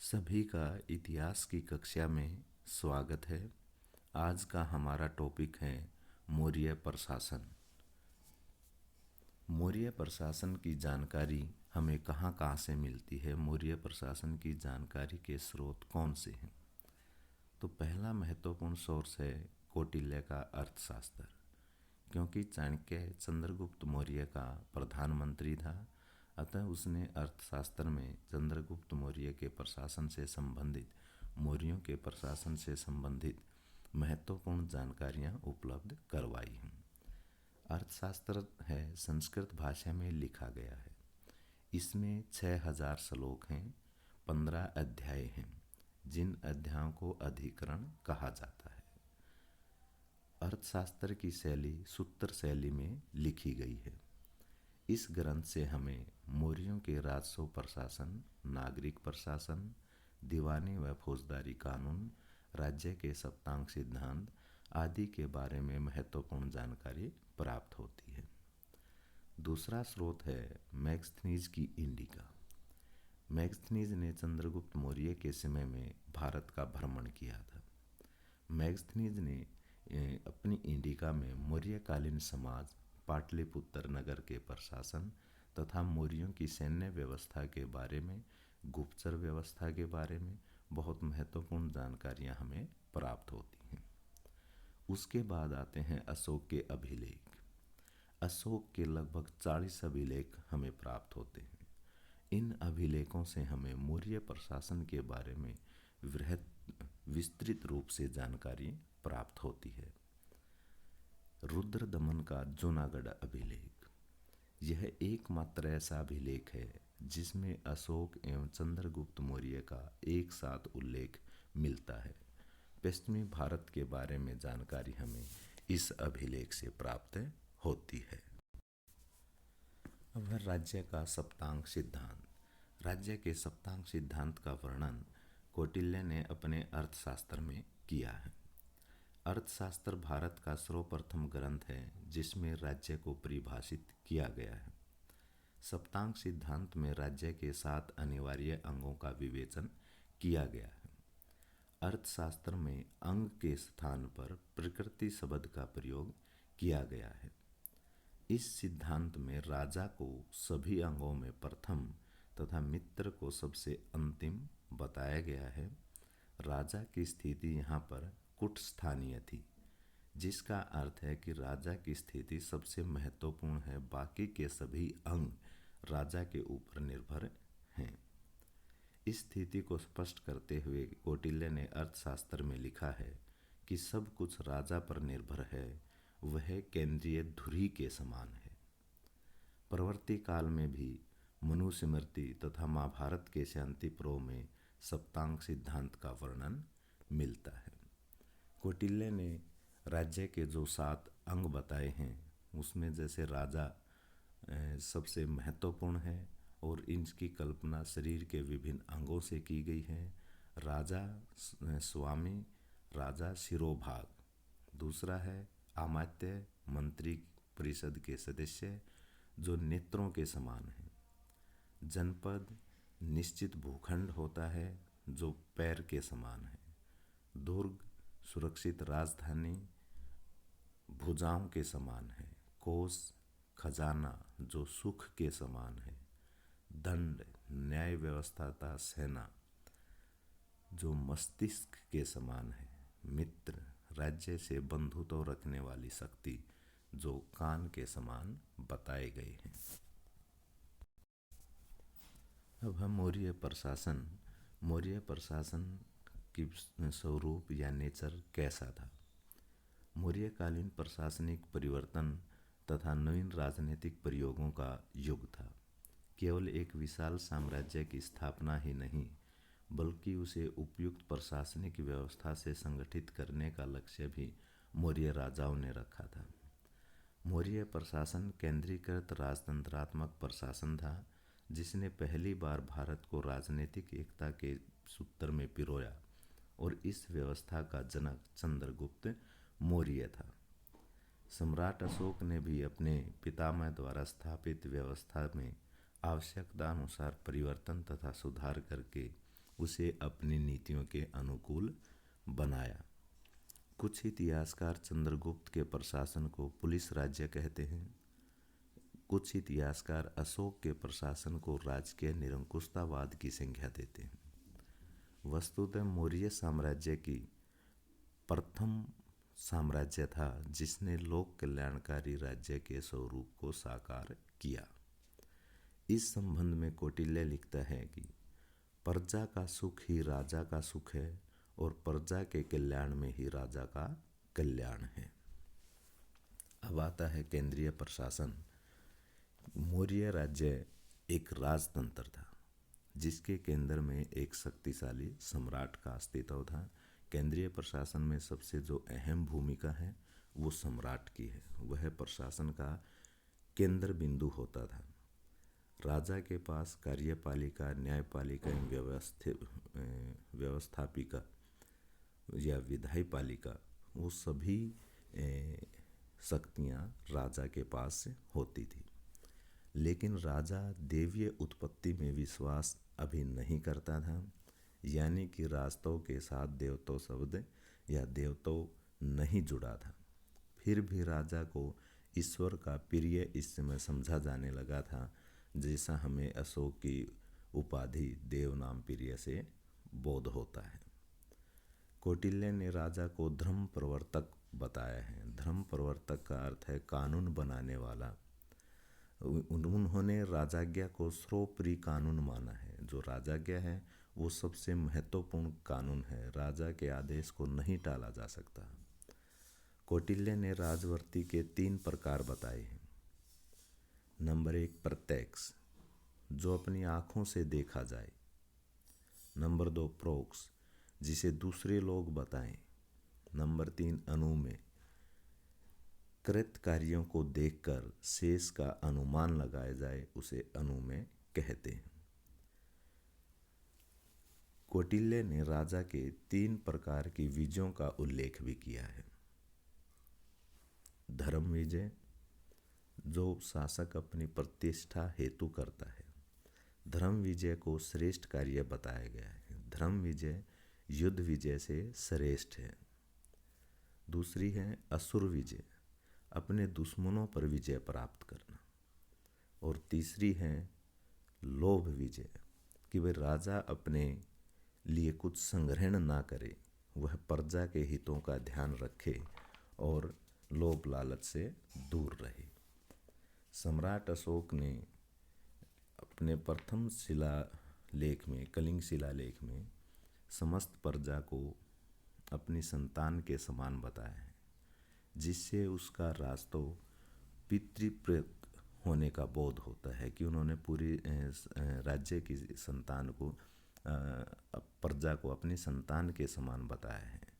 सभी का इतिहास की कक्षा में स्वागत है। आज का हमारा टॉपिक है मौर्य प्रशासन। मौर्य प्रशासन की जानकारी हमें कहाँ कहाँ से मिलती है, मौर्य प्रशासन की जानकारी के स्रोत कौन से हैं? तो पहला महत्वपूर्ण सोर्स है कौटिल्य का अर्थशास्त्र, क्योंकि चाणक्य चंद्रगुप्त मौर्य का प्रधानमंत्री था, अतः उसने अर्थशास्त्र में चंद्रगुप्त मौर्य के प्रशासन से संबंधित, मौर्यों के प्रशासन से संबंधित महत्वपूर्ण जानकारियाँ उपलब्ध करवाई हैं। अर्थशास्त्र है संस्कृत भाषा में लिखा गया है। इसमें 6000 श्लोक हैं, 15 अध्याय हैं, जिन अध्यायों को अधिकरण कहा जाता है। अर्थशास्त्र की शैली सूत्र शैली में लिखी गई है। इस ग्रंथ से हमें मौर्यों के राजस्व प्रशासन, नागरिक प्रशासन, दीवानी व फौजदारी कानून, राज्य के सप्तांग सिद्धांत आदि के बारे में महत्वपूर्ण जानकारी प्राप्त होती है। दूसरा स्रोत है मैगस्थनीज की इंडिका। मैगस्थनीज ने चंद्रगुप्त मौर्य के समय में भारत का भ्रमण किया था। मैगस्थनीज ने अपनी इंडिका में मौर्यकालीन समाज, पाटलिपुत्र नगर के प्रशासन तथा मौर्यों की सैन्य व्यवस्था के बारे में, गुप्तचर व्यवस्था के बारे में बहुत महत्वपूर्ण जानकारियां हमें प्राप्त होती हैं। उसके बाद आते हैं अशोक के अभिलेख। अशोक के लगभग 40 अभिलेख हमें प्राप्त होते हैं। इन अभिलेखों से हमें मौर्य प्रशासन के बारे में विस्तृत रूप से जानकारी प्राप्त होती है। रुद्रदमन का जूनागढ़ अभिलेख, यह एकमात्र ऐसा अभिलेख है जिसमें अशोक एवं चंद्रगुप्त मौर्य का एक साथ उल्लेख मिलता है। पश्चिमी भारत के बारे में जानकारी हमें इस अभिलेख से प्राप्त होती है। अब है राज्य का सप्तांग सिद्धांत। राज्य के सप्तांग सिद्धांत का वर्णन कौटिल्य ने अपने अर्थशास्त्र में किया है। अर्थशास्त्र भारत का सर्वप्रथम ग्रंथ है जिसमें राज्य को परिभाषित किया गया है। सप्तांग सिद्धांत में राज्य के 7 अनिवार्य अंगों का विवेचन किया गया है। अर्थशास्त्र में अंग के स्थान पर प्रकृति शब्द का प्रयोग किया गया है। इस सिद्धांत में राजा को सभी अंगों में प्रथम तथा मित्र को सबसे अंतिम बताया गया है। राजा की स्थिति यहाँ पर कुट स्थानीय थी, जिसका अर्थ है कि राजा की स्थिति सबसे महत्वपूर्ण है, बाकी के सभी अंग राजा के ऊपर निर्भर हैं। इस स्थिति को स्पष्ट करते हुए कौटिल्य ने अर्थशास्त्र में लिखा है कि सब कुछ राजा पर निर्भर है, वह केंद्रीय धुरी के समान है। प्रवर्ती काल में भी मनुस्मृति तथा महाभारत के शांति पर्व में सप्तांग सिद्धांत का वर्णन मिलता है। कौटिल्य ने राज्य के जो 7 अंग बताए हैं उसमें जैसे राजा सबसे महत्वपूर्ण है और इनकी कल्पना शरीर के विभिन्न अंगों से की गई है। राजा स्वामी, राजा शिरोभाग, दूसरा है अमात्य, मंत्री परिषद के सदस्य जो नेत्रों के समान हैं। जनपद निश्चित भूखंड होता है जो पैर के समान है। दुर्ग सुरक्षित राजधानी भुजाओं के समान है। कोष खजाना जो सुख के समान है। दंड न्याय व्यवस्था तथा सेना जो मस्तिष्क के समान है। मित्र राज्य से बंधुत्व रखने वाली शक्ति जो कान के समान बताए गए हैं। अब हम मौर्य प्रशासन। मौर्य प्रशासन की स्वरूप या नेचर कैसा था? मौर्यकालीन प्रशासनिक परिवर्तन तथा नवीन राजनीतिक प्रयोगों का युग था। केवल एक विशाल साम्राज्य की स्थापना ही नहीं, बल्कि उसे उपयुक्त प्रशासनिक व्यवस्था से संगठित करने का लक्ष्य भी मौर्य राजाओं ने रखा था। मौर्य प्रशासन केंद्रीकृत राजतंत्रात्मक प्रशासन था, जिसने पहली बार भारत को राजनीतिक एकता के सूत्र में पिरोया, और इस व्यवस्था का जनक चंद्रगुप्त मौर्य था। सम्राट अशोक ने भी अपने पितामह द्वारा स्थापित व्यवस्था में आवश्यकता अनुसार परिवर्तन तथा सुधार करके उसे अपनी नीतियों के अनुकूल बनाया। कुछ इतिहासकार चंद्रगुप्त के प्रशासन को पुलिस राज्य कहते हैं। कुछ इतिहासकार अशोक के प्रशासन को राजकीय निरंकुशतावाद की संज्ञा देते हैं। वस्तुतः मौर्य साम्राज्य की प्रथम साम्राज्य था जिसने लोक कल्याणकारी राज्य के स्वरूप को साकार किया। इस संबंध में कौटिल्य लिखता है कि प्रजा का सुख ही राजा का सुख है और प्रजा के कल्याण में ही राजा का कल्याण है। अब आता है केंद्रीय प्रशासन। मौर्य राज्य एक राजतंत्र था जिसके केंद्र में एक शक्तिशाली सम्राट का अस्तित्व था। केंद्रीय प्रशासन में सबसे जो अहम भूमिका है वो सम्राट की है। वह प्रशासन का केंद्र बिंदु होता था। राजा के पास कार्यपालिका, न्यायपालिका, व्यवस्थापिका या विधायपालिका वो सभी शक्तियाँ राजा के पास होती थी। लेकिन राजा देवीय उत्पत्ति में विश्वास अभी नहीं करता था, यानी कि रास्तों के साथ देवतो शब्द या देवतो नहीं जुड़ा था। फिर भी राजा को ईश्वर का प्रिय इस समय समझा जाने लगा था, जैसा हमें अशोक की उपाधि देव नाम प्रिय से बोध होता है। कौटिल्य ने राजा को धर्म प्रवर्तक बताया है। धर्म प्रवर्तक का अर्थ है कानून बनाने वाला। उन्होंने राजाज्ञा को सर्वोपरि कानून माना है। जो राजाज्ञा है वो सबसे महत्वपूर्ण कानून है। राजा के आदेश को नहीं टाला जा सकता। कौटिल्य ने राजवर्ती के 3 प्रकार बताए हैं। नंबर 1 प्रत्यक्ष, जो अपनी आँखों से देखा जाए। नंबर 2 प्रोक्ष, जिसे दूसरे लोग बताएं। नंबर 3 अनुमेय, कृत कार्यों को देखकर शेष का अनुमान लगाया जाए, उसे अनुमेय कहते हैं। कौटिल्य ने राजा के 3 प्रकार की विजयों का उल्लेख भी किया है। धर्म विजय, जो शासक अपनी प्रतिष्ठा हेतु करता है। धर्म विजय को श्रेष्ठ कार्य बताया गया है। धर्म विजय युद्ध विजय से श्रेष्ठ है। दूसरी है असुर विजय, अपने दुश्मनों पर विजय प्राप्त करना। और तीसरी है लोभ विजय, कि वह राजा अपने लिए कुछ संग्रहण ना करे, वह प्रजा के हितों का ध्यान रखे और लोभ लालच से दूर रहे। सम्राट अशोक ने अपने प्रथम शिलालेख में, कलिंग शिलालेख में, समस्त प्रजा को अपनी संतान के समान बताया है, जिससे उसका रास्तों पितृप्रेत होने का बोध होता है कि उन्होंने पूरी राज्य की संतान को, प्रजा को अपनी संतान के समान बताया है।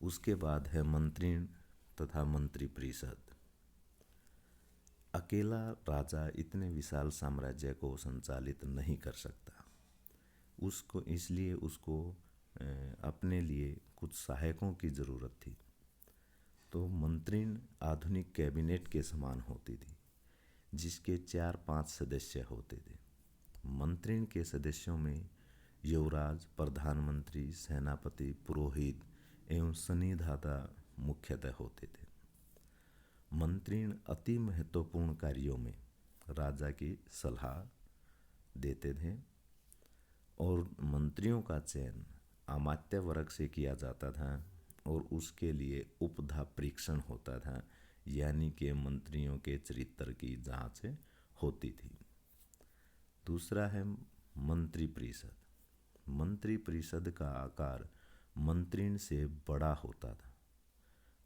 उसके बाद है मंत्रीण तथा मंत्री परिषद। अकेला राजा इतने विशाल साम्राज्य को संचालित नहीं कर सकता। इसलिए उसको अपने लिए कुछ सहायकों की ज़रूरत थी। तो मंत्रीण आधुनिक कैबिनेट के समान होती थी, जिसके 4-5 सदस्य होते थे। मंत्रीण के सदस्यों में युवराज, प्रधानमंत्री, सेनापति, पुरोहित एवं सन्निधाता मुख्यतः होते थे। मंत्रीण अति महत्वपूर्ण कार्यों में राजा की सलाह देते थे और मंत्रियों का चयन अमात्य वर्ग से किया जाता था और उसके लिए उपधा परीक्षण होता था, यानी कि मंत्रियों के चरित्र की जांच होती थी। दूसरा है मंत्री परिषद। मंत्री परिषद का आकार मंत्रीण से बड़ा होता था।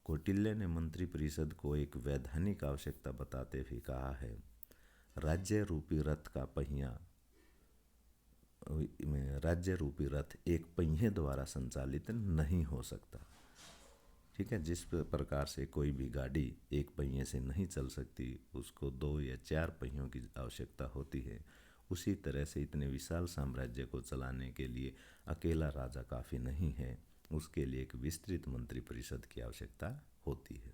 कौटिल्य ने मंत्री परिषद को एक वैधानिक आवश्यकता बताते हुए कहा है, राज्य रूपी रथ एक पहिए द्वारा संचालित नहीं हो सकता। ठीक है, जिस प्रकार से कोई भी गाड़ी एक पहिए से नहीं चल सकती, उसको 2 या 4 पहियों की आवश्यकता होती है। उसी तरह से इतने विशाल साम्राज्य को चलाने के लिए अकेला राजा काफ़ी नहीं है, उसके लिए एक विस्तृत मंत्री परिषद की आवश्यकता होती है।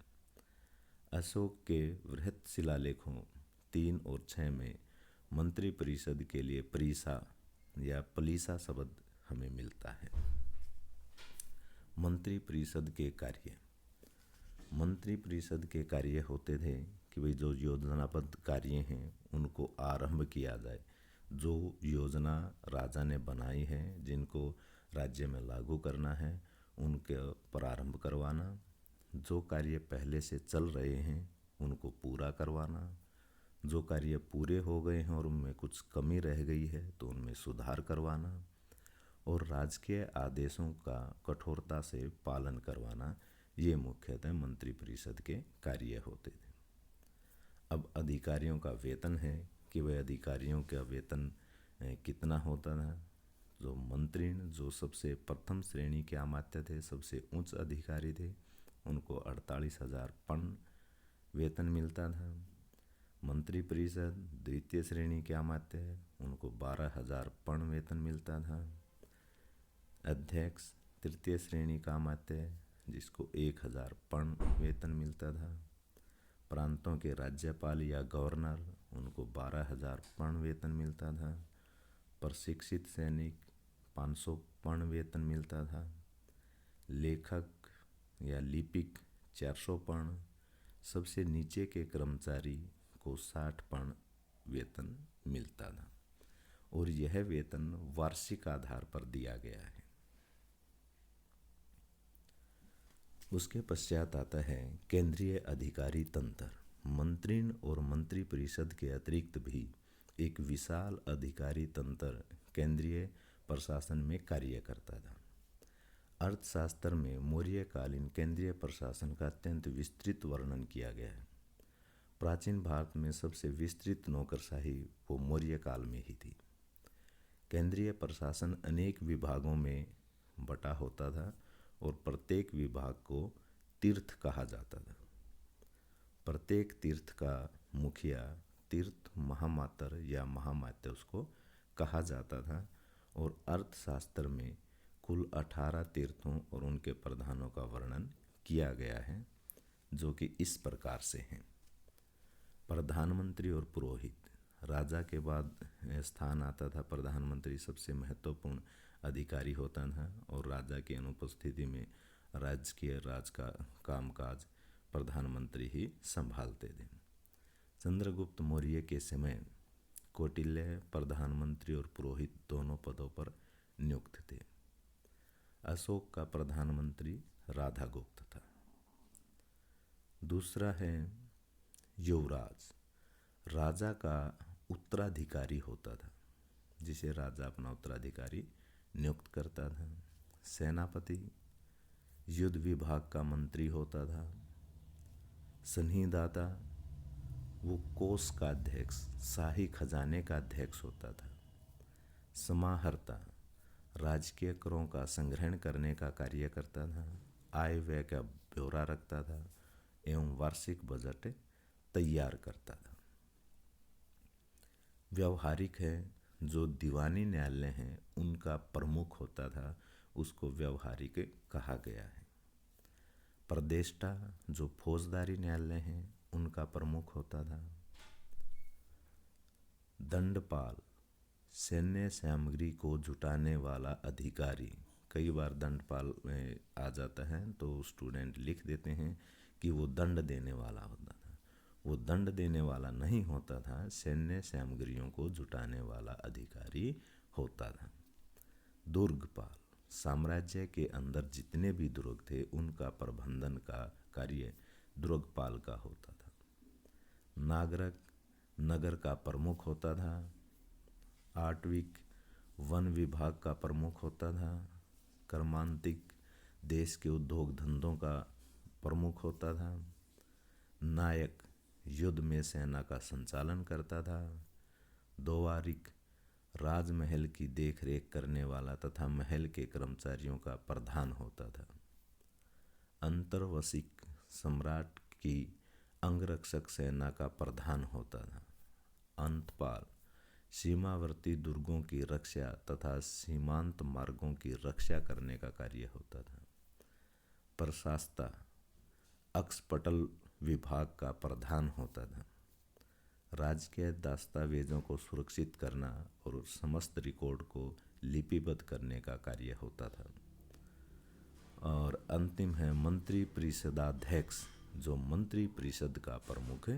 अशोक के वृहत शिलालेखों 3 और 6 में मंत्री परिषद के लिए प्रीसा या पलीसा शब्द हमें मिलता है। मंत्री परिषद के कार्य। मंत्री परिषद के कार्य होते थे कि भाई जो योजनाबद्ध कार्य हैं उनको आरंभ किया जाए। जो योजना राजा ने बनाई है जिनको राज्य में लागू करना है उनके प्रारंभ करवाना। जो कार्य पहले से चल रहे हैं उनको पूरा करवाना। जो कार्य पूरे हो गए हैं और उनमें कुछ कमी रह गई है तो उनमें सुधार करवाना। और राजकीय आदेशों का कठोरता से पालन करवाना, ये मुख्यतः मंत्री परिषद के कार्य होते थे। अब अधिकारियों का वेतन है कि वह अधिकारियों का वेतन कितना होता था। जो मंत्री जो सबसे प्रथम श्रेणी के अमात्य थे, सबसे उच्च अधिकारी थे, उनको 48,000 पन वेतन मिलता था। मंत्री परिषद द्वितीय श्रेणी के अमात्य है, उनको 12,000 पन वेतन मिलता था। अध्यक्ष तृतीय श्रेणी का अमात्य है जिसको 1,000 पन वेतन मिलता था। प्रांतों के राज्यपाल या गवर्नर उनको 12,000 पन वेतन मिलता था। प्रशिक्षित सैनिक 500 पन वेतन मिलता था। लेखक या लिपिक 400 पन। सबसे नीचे के कर्मचारी को 60 पन वेतन मिलता था और यह वेतन वार्षिक आधार पर दिया गया है। उसके पश्चात आता है केंद्रीय अधिकारी तंत्र। मंत्री और मंत्री परिषद के अतिरिक्त भी एक विशाल अधिकारी तंत्र केंद्रीय प्रशासन में कार्य करता था। अर्थशास्त्र में मौर्यकालीन केंद्रीय प्रशासन का अत्यंत विस्तृत वर्णन किया गया है। प्राचीन भारत में सबसे विस्तृत नौकरशाही वो मौर्य काल में ही थी। केंद्रीय प्रशासन अनेक विभागों में बटा होता था और प्रत्येक विभाग को तीर्थ कहा जाता था। प्रत्येक तीर्थ का मुखिया तीर्थ महामातर या महामात्य उसको कहा जाता था। और अर्थशास्त्र में कुल 18 तीर्थों और उनके प्रधानों का वर्णन किया गया है जो कि इस प्रकार से हैं। प्रधानमंत्री और पुरोहित। राजा के बाद स्थान आता था प्रधानमंत्री, सबसे महत्वपूर्ण अधिकारी होता था और राजा की अनुपस्थिति में राजकीय राज का कामकाज प्रधानमंत्री ही संभालते थे। चंद्रगुप्त मौर्य के समय कौटिल्य प्रधानमंत्री और पुरोहित दोनों पदों पर नियुक्त थे। अशोक का प्रधानमंत्री राधागुप्त था। दूसरा है युवराज। राजा का उत्तराधिकारी होता था जिसे राजा अपना उत्तराधिकारी नियुक्त करता था। सेनापति युद्ध विभाग का मंत्री होता था। संहिदाता वो कोष का अध्यक्ष, शाही खजाने का अध्यक्ष होता था। समाहर्ता राजकीय करों का संग्रहण करने का कार्य करता था। आय व्यय का ब्यौरा रखता था एवं वार्षिक बजट तैयार करता था। व्यवहारिक है जो दीवानी न्यायालय हैं उनका प्रमुख होता था, उसको व्यवहारिक कहा गया है। प्रदेष्टा जो फौजदारी न्यायालय हैं उनका प्रमुख होता था। दंडपाल सैन्य सामग्री को जुटाने वाला अधिकारी। कई बार दंडपाल में आ जाता है तो स्टूडेंट लिख देते हैं कि वो दंड देने वाला होता था। वो दंड देने वाला नहीं होता था, सैन्य सामग्रियों को जुटाने वाला अधिकारी होता था। दुर्गपाल साम्राज्य के अंदर जितने भी दुर्ग थे उनका प्रबंधन का कार्य दुर्गपाल का होता था। नागरिक नगर का प्रमुख होता था। आटविक वन विभाग का प्रमुख होता था। कर्मांतिक देश के उद्योग धंधों का प्रमुख होता था। नायक युद्ध में सेना का संचालन करता था। दोवारिक राजमहल की देखरेख करने वाला तथा महल के कर्मचारियों का प्रधान होता था। अंतर्वसिक सम्राट की अंगरक्षक सेना का प्रधान होता था। अंतपाल सीमावर्ती दुर्गों की रक्षा तथा सीमांत मार्गों की रक्षा करने का कार्य होता था। प्रशासता अक्षपटल विभाग का प्रधान होता था। राज्य के दस्तावेजों को सुरक्षित करना और समस्त रिकॉर्ड को लिपिबद्ध करने का कार्य होता था। और अंतिम है मंत्री परिषदाध्यक्ष, जो मंत्री परिषद का प्रमुख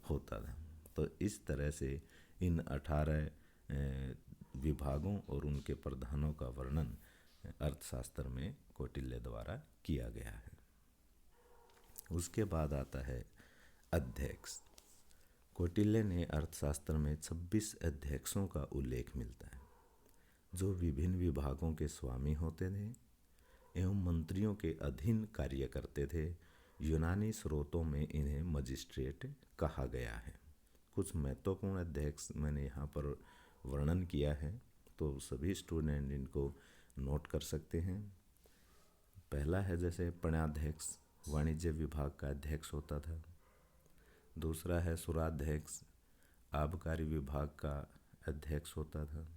होता था। तो इस तरह से इन 18 विभागों और उनके प्रधानों का वर्णन अर्थशास्त्र में कौटिल्य द्वारा किया गया है। उसके बाद आता है अध्यक्ष। कौटिल्य ने अर्थशास्त्र में 26 अध्यक्षों का उल्लेख मिलता है, जो विभिन्न विभागों के स्वामी होते थे एवं मंत्रियों के अधीन कार्य करते थे। यूनानी स्रोतों में इन्हें मजिस्ट्रेट कहा गया है। कुछ महत्वपूर्ण अध्यक्ष मैंने यहाँ पर वर्णन किया है, तो सभी स्टूडेंट इनको नोट कर सकते हैं। पहला है जैसे पण्याध्यक्ष, वाणिज्य विभाग का अध्यक्ष होता था। दूसरा है सुराध्यक्ष, आबकारी विभाग का अध्यक्ष होता था।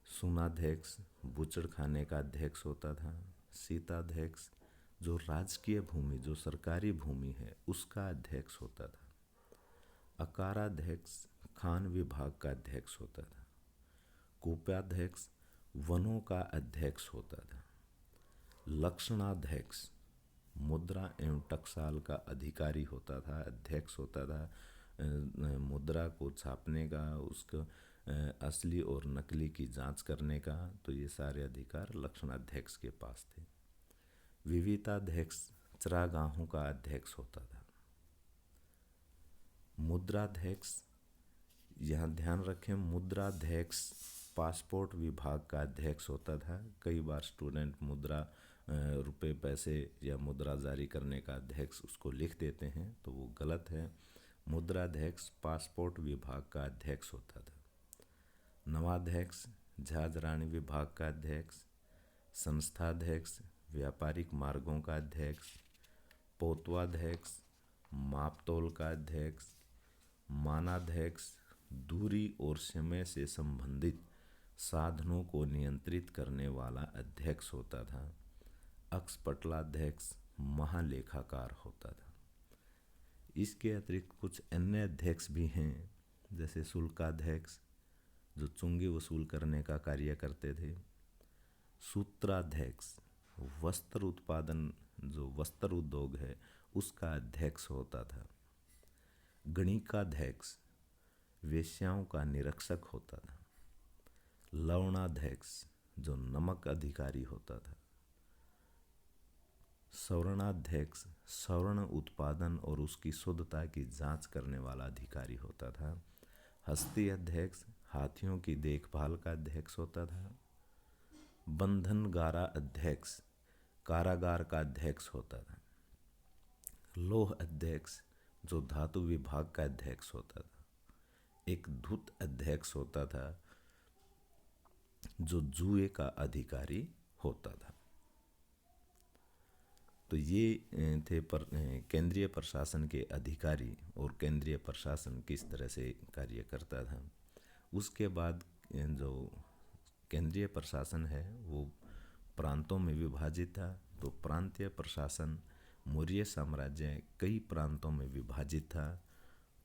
सुनाध्यक्ष, बूचड़खाने का अध्यक्ष होता था। सीताध्यक्ष, जो राजकीय भूमि, जो सरकारी भूमि है, उसका अध्यक्ष होता था। अकाराध्यक्ष, खान विभाग का अध्यक्ष होता था। कोषाध्यक्ष, वनों का अध्यक्ष होता था। लक्षणाध्यक्ष, मुद्रा एवं टकसाल का अधिकारी होता था, अध्यक्ष होता था। मुद्रा को छापने का, उसका असली और नकली की जांच करने का, तो ये सारे अधिकार लक्षणाध्यक्ष के पास थे। विविताध्यक्ष चरागाहों का अध्यक्ष होता था। मुद्राध्यक्ष, यहाँ ध्यान रखें, मुद्राध्यक्ष पासपोर्ट विभाग का अध्यक्ष होता था। कई बार स्टूडेंट मुद्रा रुपए पैसे या मुद्रा जारी करने का अध्यक्ष उसको लिख देते हैं, तो वो गलत है। मुद्राध्यक्ष पासपोर्ट विभाग का अध्यक्ष होता था। नवाध्यक्ष जहाजरानी विभाग का अध्यक्ष। संस्थाध्यक्ष व्यापारिक मार्गों का अध्यक्ष। पोतवाध्यक्ष मापतोल का अध्यक्ष। मानाध्यक्ष दूरी और समय से संबंधित साधनों को नियंत्रित करने वाला अध्यक्ष होता था। अक्षपटलाध्यक्ष महालेखाकार होता था। इसके अतिरिक्त कुछ अन्य अध्यक्ष भी हैं, जैसे शुल्काध्यक्ष, जो चुंगी वसूल करने का कार्य करते थे। सूत्राध्यक्ष वस्त्र उत्पादन, जो वस्त्र उद्योग है, उसका अध्यक्ष होता था। गणिकाध्यक्ष वेश्याओं का निरीक्षक होता था। लवणाध्यक्ष जो नमक अधिकारी होता था। सवर्णाध्यक्ष स्वर्ण उत्पादन और उसकी शुद्धता की जांच करने वाला अधिकारी होता था। हस्ती अध्यक्ष हाथियों की देखभाल का अध्यक्ष होता था। बंधनगारा अध्यक्ष कारागार का अध्यक्ष होता था। लौह अध्यक्ष जो धातु विभाग का अध्यक्ष होता था। एक धूत अध्यक्ष होता था, जो जुए का अधिकारी होता था। तो ये थे केंद्रीय प्रशासन के अधिकारी और केंद्रीय प्रशासन किस तरह से कार्य करता था। उसके बाद जो केंद्रीय प्रशासन है वो प्रांतों में विभाजित था। तो प्रांतीय प्रशासन मौर्य साम्राज्य कई प्रांतों में विभाजित था।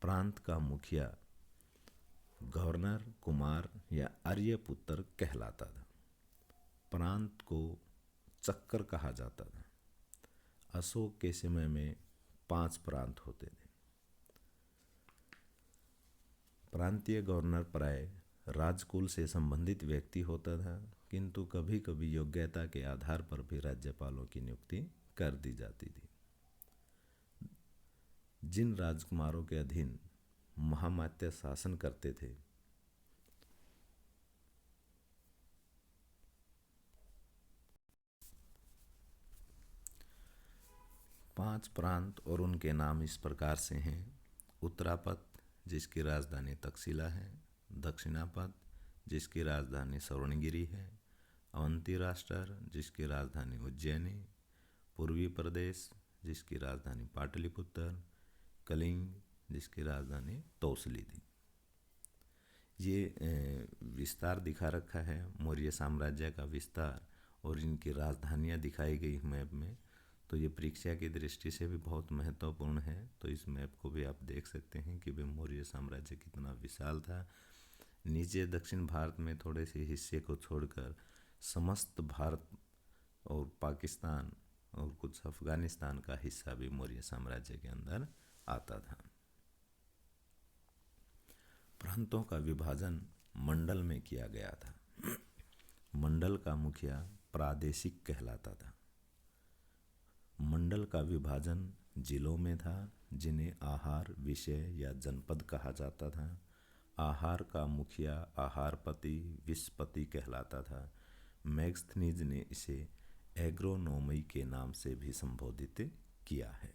प्रांत का मुखिया गवर्नर, कुमार या आर्यपुत्र कहलाता था। प्रांत को चक्कर कहा जाता था। अशोक के समय में 5 प्रांत होते थे। प्रांतीय गवर्नर प्राय राजकुल से संबंधित व्यक्ति होता था, किंतु कभी कभी योग्यता के आधार पर भी राज्यपालों की नियुक्ति कर दी जाती थी। जिन राजकुमारों के अधीन महामात्य शासन करते थे, पांच प्रांत और उनके नाम इस प्रकार से हैं। उत्तरापद जिसकी राजधानी तक्षशिला है। दक्षिणापद जिसकी राजधानी स्वर्णगिरी है। अवंती राष्ट्र जिसकी राजधानी उज्जैनी। पूर्वी प्रदेश जिसकी राजधानी पाटलिपुत्र। कलिंग जिसकी राजधानी तौसली थी। ये विस्तार दिखा रखा है मौर्य साम्राज्य का विस्तार, और इनकी राजधानियाँ दिखाई गई मैप में। तो ये परीक्षा की दृष्टि से भी बहुत महत्वपूर्ण है। तो इस मैप को भी आप देख सकते हैं कि वे मौर्य साम्राज्य कितना विशाल था। नीचे दक्षिण भारत में थोड़े से हिस्से को छोड़कर समस्त भारत और पाकिस्तान और कुछ अफगानिस्तान का हिस्सा भी मौर्य साम्राज्य के अंदर आता था। प्रांतों का विभाजन मंडल में किया गया था। मंडल का मुखिया प्रादेशिक कहलाता था। मंडल का विभाजन जिलों में था, जिन्हें आहार, विषय या जनपद कहा जाता था। आहार का मुखिया आहारपति, विषपति कहलाता था। मैग्स्थनीज ने इसे एग्रोनोमी के नाम से भी संबोधित किया है।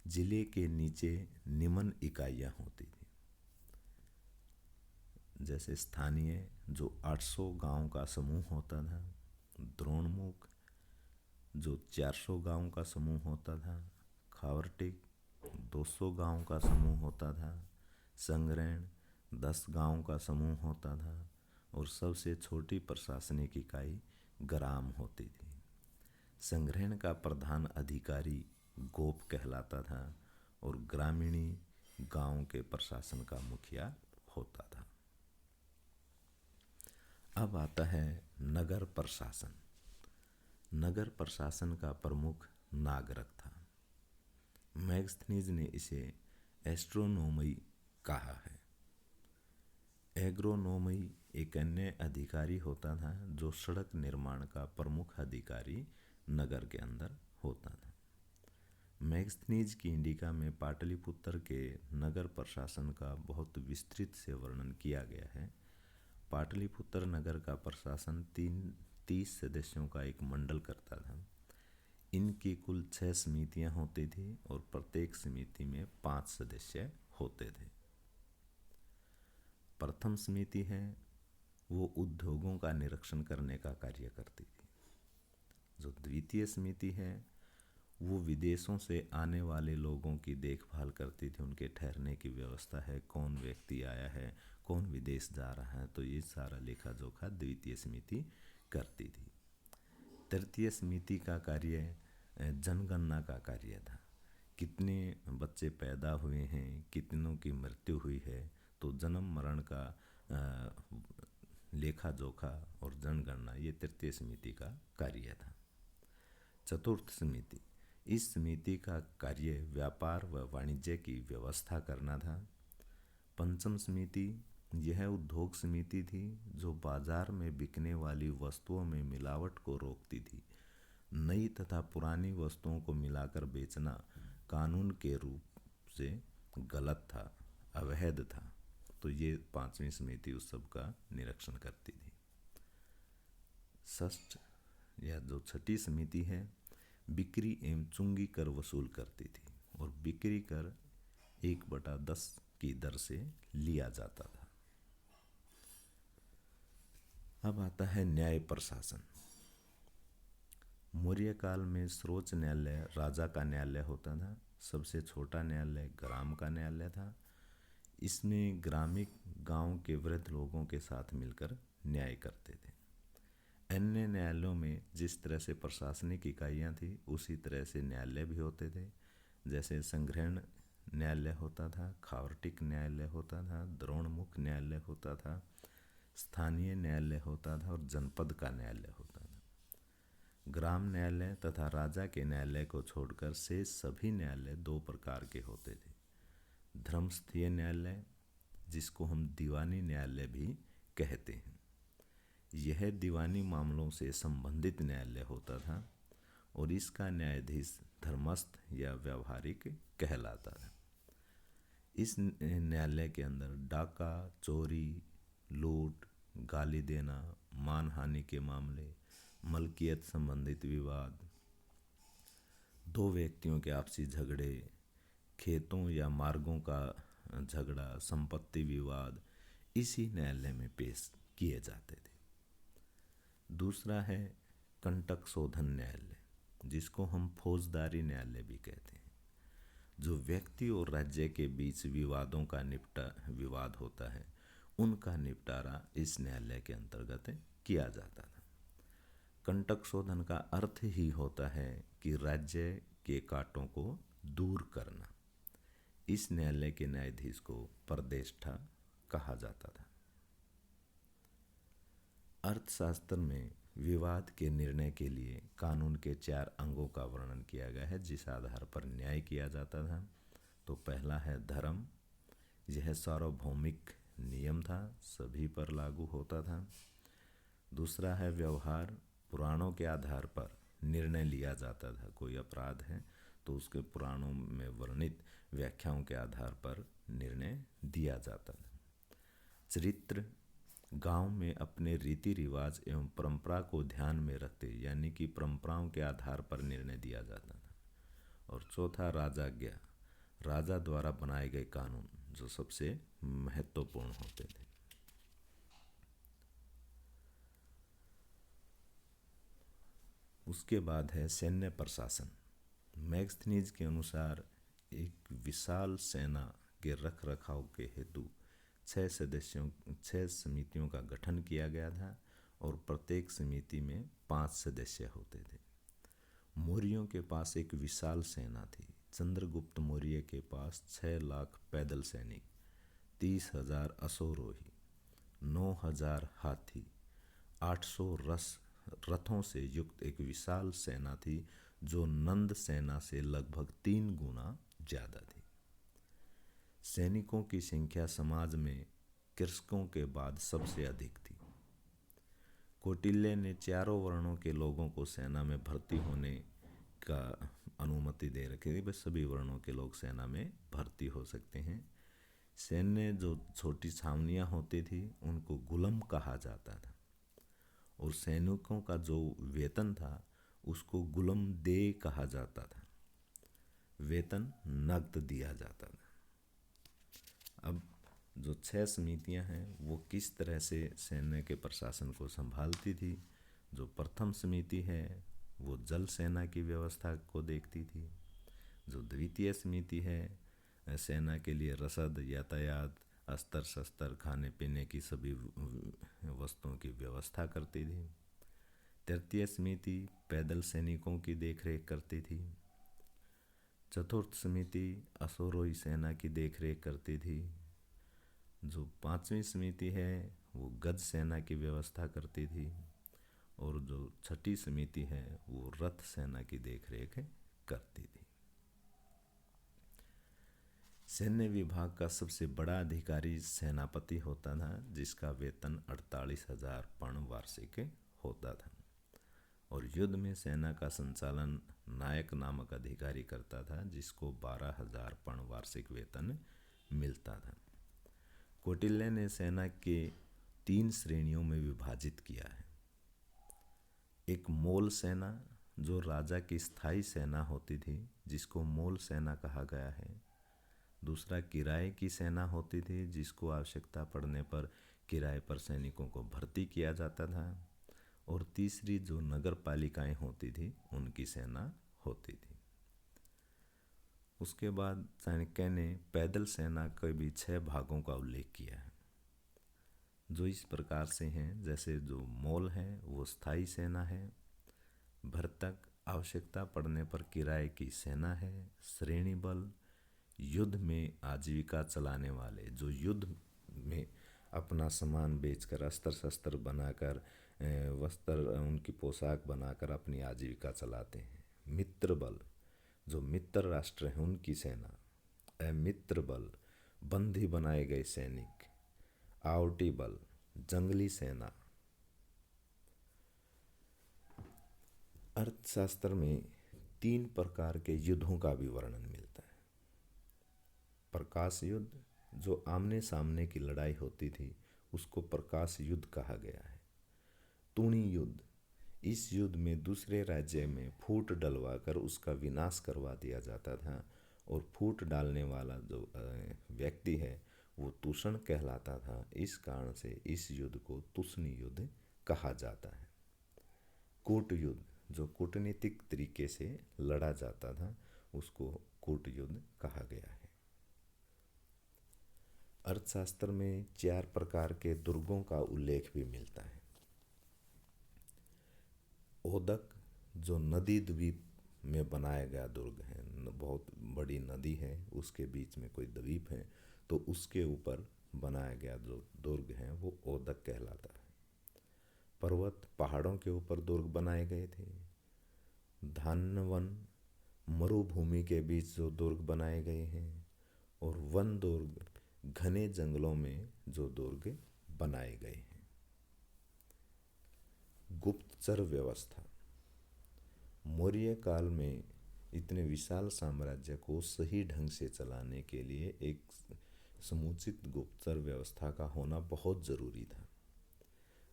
जिले के नीचे निम्न इकाइयाँ होती थी, जैसे स्थानीय जो 800 गांव का समूह होता था, द्रोणमुख जो 400 गांव का समूह होता था, खावर्टिक 200 गांव का समूह होता था, संग्रहण 10 गांव का समूह होता था और सबसे छोटी प्रशासनिक इकाई ग्राम होती थी। संग्रहण का प्रधान अधिकारी गोप कहलाता था और ग्रामीणी गांव के प्रशासन का मुखिया होता था। अब आता है नगर प्रशासन। नगर प्रशासन का प्रमुख नागरिक था। मैग्स्थनीज ने इसे एस्ट्रोनोमी कहा है। एग्रोनोमी एक अन्य अधिकारी होता था जो सड़क निर्माण का प्रमुख अधिकारी नगर के अंदर होता था। मैग्स्थनीज की इंडिका में पाटलिपुत्र के नगर प्रशासन का बहुत विस्तृत से वर्णन किया गया है। पाटलिपुत्र नगर का प्रशासन 30 सदस्यों का एक मंडल करता था। इनकी कुल 6 समितियां होती थी और प्रत्येक समिति में 5 सदस्य होते थे। प्रथम समिति है वो उद्योगों का निरीक्षण करने का कार्य करती थी। जो द्वितीय समिति है वो विदेशों से आने वाले लोगों की देखभाल करती थी, उनके ठहरने की व्यवस्था है, कौन व्यक्ति आया है, कौन विदेश जा रहा है, तो ये सारा लेखा जोखा द्वितीय समिति करती थी। तृतीय समिति का कार्य जनगणना का कार्य था। कितने बच्चे पैदा हुए हैं, कितनों की मृत्यु हुई है, तो जन्म मरण का लेखा जोखा और जनगणना ये तृतीय समिति का कार्य था। चतुर्थ समिति, इस समिति का कार्य व्यापार व वाणिज्य की व्यवस्था करना था। पंचम समिति, यह उद्योग समिति थी जो बाजार में बिकने वाली वस्तुओं में मिलावट को रोकती थी। नई तथा पुरानी वस्तुओं को मिलाकर बेचना कानून के रूप से गलत था, अवैध था, तो ये 5वीं समिति उस सब का निरीक्षण करती थी। षष्ठ या जो छठी समिति है बिक्री एवं चुंगी कर वसूल करती थी और बिक्री कर 1/10 की दर से लिया जाता था। अब आता है न्याय प्रशासन। मौर्य काल में सर्वोच्च न्यायालय राजा का न्यायालय होता था। सबसे छोटा न्यायालय ग्राम का न्यायालय था। इसमें ग्रामीण गांव के वृद्ध लोगों के साथ मिलकर न्याय करते थे। अन्य न्यायालयों में जिस तरह से प्रशासनिक इकाइयाँ थी उसी तरह से न्यायालय भी होते थे। जैसे संग्रहण न्यायालय होता था, खावर्टिक न्यायालय होता था, द्रोणमुख न्यायालय होता था, स्थानीय न्यायालय होता था और जनपद का न्यायालय होता था। ग्राम न्यायालय तथा राजा के न्यायालय को छोड़कर शेष सभी न्यायालय 2 प्रकार के होते थे। धर्मस्थीय न्यायालय, जिसको हम दीवानी न्यायालय भी कहते हैं, यह दीवानी मामलों से संबंधित न्यायालय होता था और इसका न्यायाधीश धर्मस्थ या व्यावहारिक कहलाता था। इस न्यायालय के अंदर डाका, चोरी, लूट, गाली देना, मानहानि के मामले, मलकियत संबंधित विवाद, 2 व्यक्तियों के आपसी झगड़े, खेतों या मार्गों का झगड़ा, संपत्ति विवाद इसी न्यायालय में पेश किए जाते थे। दूसरा है कंटक शोधन न्यायालय, जिसको हम फौजदारी न्यायालय भी कहते हैं। जो व्यक्ति और राज्य के बीच विवादों का विवाद होता है उनका निपटारा इस न्यायालय के अंतर्गत किया जाता था। कंटक शोधन का अर्थ ही होता है कि राज्य के कांटों को दूर करना। इस न्यायालय के न्यायाधीश को परदेष्टा कहा जाता था। अर्थशास्त्र में विवाद के निर्णय के लिए कानून के 4 अंगों का वर्णन किया गया है जिस आधार पर न्याय किया जाता था। तो पहला है धर्म। यह सार्वभौमिक नियम था, सभी पर लागू होता था। दूसरा है व्यवहार। पुराणों के आधार पर निर्णय लिया जाता था। कोई अपराध है तो उसके पुराणों में वर्णित व्याख्याओं के आधार पर निर्णय दिया जाता था। चरित्र। गांव में अपने रीति रिवाज एवं परंपरा को ध्यान में रखते, यानी कि परंपराओं के आधार पर निर्णय दिया जाता था। और चौथा राजाज्ञा। राजा द्वारा बनाए गए कानून जो सबसे महत्वपूर्ण होते थे। उसके बाद है सैन्य प्रशासन। मैगस्थनीज के अनुसार एक विशाल सेना के रख रखाव के हेतु 6 समितियों का गठन किया गया था और प्रत्येक समिति में 5 सदस्य होते थे। मौर्यों के पास एक विशाल सेना थी। चंद्रगुप्त मौर्य के पास 6 लाख पैदल सैनिक, 30,000 अश्वारोही, 9,000 हाथी, 800 रथों से युक्त एक विशाल सेना थी जो नंद सेना से लगभग 3 गुना ज्यादा थी। सैनिकों की संख्या समाज में कृषकों के बाद सबसे अधिक थी। कौटिल्य ने चारों वर्णों के लोगों को सेना में भर्ती होने का अनुमति दे रखी थी। बस सभी वर्णों के लोग सेना में भर्ती हो सकते हैं। सैन्य जो छोटी छावनियाँ होती थी उनको गुलम कहा जाता था और सैनिकों का जो वेतन था उसको गुलम दे कहा जाता था। वेतन नकद दिया जाता था। अब जो 6 समितियां हैं वो किस तरह से सैन्य के प्रशासन को संभालती थी। जो प्रथम समिति है वो जल सेना की व्यवस्था को देखती थी। जो द्वितीय समिति है सेना के लिए रसद, यातायात, अस्त्र शस्त्र, खाने पीने की सभी वस्तुओं की व्यवस्था करती थी। तृतीय समिति पैदल सैनिकों की देखरेख करती थी। चतुर्थ समिति अश्वारोही सेना की देखरेख करती थी। जो 5वीं समिति है वो गज सेना की व्यवस्था करती थी और जो 6ठी समिति है वो रथ सेना की देखरेख करती थी। सैन्य विभाग का सबसे बड़ा अधिकारी सेनापति होता था जिसका वेतन 48,000 पर्ण वार्षिक होता था और युद्ध में सेना का संचालन नायक नामक अधिकारी करता था जिसको 12,000 पर्ण वार्षिक वेतन मिलता था। कौटिल्य ने सेना के 3 श्रेणियों में विभाजित किया है। एक मोल सेना जो राजा की स्थायी सेना होती थी जिसको मोल सेना कहा गया है। दूसरा किराए की सेना होती थी जिसको आवश्यकता पड़ने पर किराए पर सैनिकों को भर्ती किया जाता था। और तीसरी जो नगर पालिकाएं होती थी उनकी सेना होती थी। उसके बाद चाणक्य ने पैदल सेना के भी 6 भागों का उल्लेख किया है जो इस प्रकार से हैं। जैसे जो मोल है वो स्थायी सेना है, भर्तक आवश्यकता पड़ने पर किराए की सेना है, श्रेणी बल युद्ध में आजीविका चलाने वाले जो युद्ध में अपना सामान बेचकर अस्त्र शस्त्र बनाकर वस्त्र उनकी पोशाक बनाकर अपनी आजीविका चलाते हैं, मित्र बल जो मित्र राष्ट्र हैं उनकी सेना, अमित्र बल बंदी बनाए गए सैनिक, आवटी बल जंगली सेना। अर्थशास्त्र में 3 प्रकार के युद्धों का भी वर्णन मिलता है। प्रकाश युद्ध जो आमने सामने की लड़ाई होती थी उसको प्रकाश युद्ध कहा गया है। तूणी युद्ध, इस युद्ध में दूसरे राज्य में फूट डलवाकर उसका विनाश करवा दिया जाता था और फूट डालने वाला जो व्यक्ति है वो तूषण कहलाता था। इस कारण से इस युद्ध को तूषणी युद्ध कहा जाता है। कूट युद्ध जो कूटनीतिक तरीके से लड़ा जाता था उसको कूट युद्ध कहा गया है। अर्थशास्त्र में 4 प्रकार के दुर्गों का उल्लेख भी मिलता है। ओदक जो नदी द्वीप में बनाया गया दुर्ग है, बहुत बड़ी नदी है, उसके बीच में कोई द्वीप है, तो उसके ऊपर बनाया गया जो दुर्ग है वो ओदक कहलाता है। पर्वत पहाड़ों के ऊपर दुर्ग बनाए गए थे। धान्य वन मरुभूमि के बीच जो दुर्ग बनाए गए हैं, और वन दुर्ग घने जंगलों में जो दुर्ग बनाए गए हैं। गुप्तचर व्यवस्था। मौर्य काल में इतने विशाल साम्राज्य को सही ढंग से चलाने के लिए एक समुचित गुप्तचर व्यवस्था का होना बहुत जरूरी था।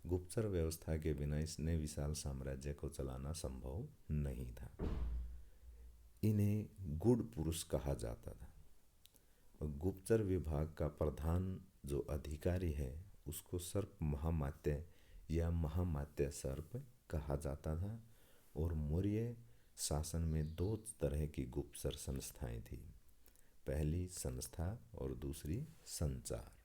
गुप्तचर व्यवस्था के बिना इसने विशाल साम्राज्य को चलाना संभव नहीं था। इन्हें गुड़ पुरुष कहा जाता था। और गुप्तचर विभाग का प्रधान जो अधिकारी है उसको सर्प महामात्य या महामात्य सर्प कहा जाता था। और मौर्य शासन में दो तरह की गुप्तचर संस्थाएं थी, पहली संस्था और दूसरी संचार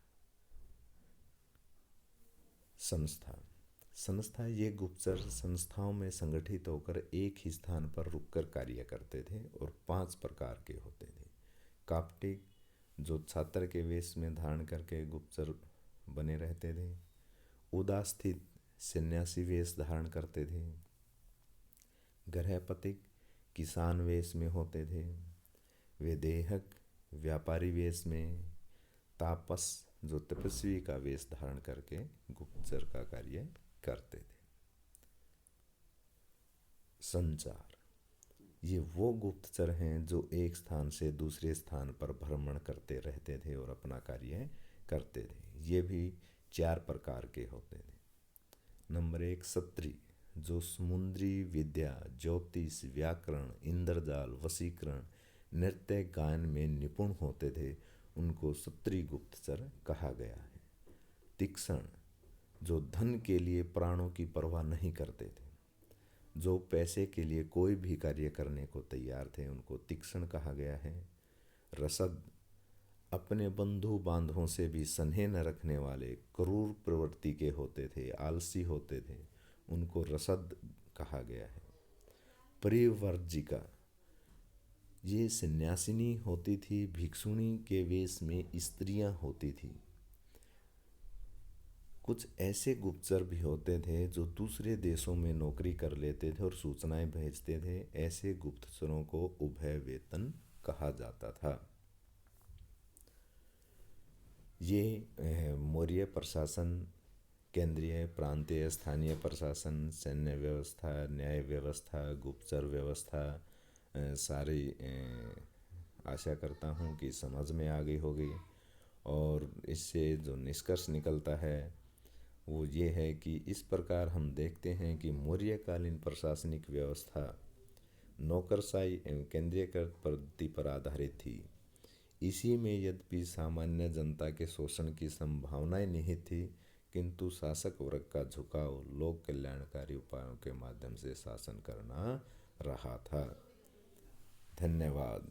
संस्था ये गुप्तचर संस्थाओं में संगठित होकर एक ही स्थान पर रुककर कार्य करते थे और 5 प्रकार के होते थे। काप्टिक जो छात्र के वेश में धारण करके गुप्तचर बने रहते थे। उदास्थित सन्यासी वेश धारण करते थे। गृहपतिक किसान वेश में होते थे। वेदेहक व्यापारी वेश में। तापस जो तपस्वी का वेश धारण करके गुप्तचर का कार्य करते थे। संचार ये वो गुप्तचर हैं जो एक स्थान से दूसरे स्थान पर भ्रमण करते रहते थे और अपना कार्य करते थे। ये भी 4 प्रकार के होते थे। नंबर 1 क्षत्रिय जो समुद्री विद्या, ज्योतिष, व्याकरण, इंद्रजाल, वशीकरण, नृत्य, गायन में निपुण होते थे, उनको क्षत्रिय गुप्तचर कहा गया है। तीक्ष्ण जो धन के लिए प्राणों की परवाह नहीं करते थे, जो पैसे के लिए कोई भी कार्य करने को तैयार थे, उनको तीक्ष्ण कहा गया है। रसद अपने बंधु बांधवों से भी स्नेह न रखने वाले, क्रूर प्रवृत्ति के होते थे, आलसी होते थे, उनको रसद कहा गया है। परिवर्जिका ये सन्यासिनी होती थी, भिक्षुणी के वेश में स्त्रियां होती थी। कुछ ऐसे गुप्तचर भी होते थे जो दूसरे देशों में नौकरी कर लेते थे और सूचनाएं भेजते थे। ऐसे गुप्तचरों को उभय वेतन कहा जाता था। ये मौर्य प्रशासन, केंद्रीय, प्रांतीय, स्थानीय प्रशासन, सैन्य व्यवस्था, न्याय व्यवस्था, गुप्तचर व्यवस्था सारी आशा करता हूँ कि समझ में आ गई होगी। और इससे जो निष्कर्ष निकलता है वो ये है कि इस प्रकार हम देखते हैं कि मौर्यकालीन प्रशासनिक व्यवस्था नौकरशाही एवं केंद्रीयकृत पद्धति पर आधारित थी। इसी में यद्यपि सामान्य जनता के शोषण की संभावनाएं निहित थी, किंतु शासक वर्ग का झुकाव लोक कल्याणकारी उपायों के माध्यम से शासन करना रहा था। धन्यवाद।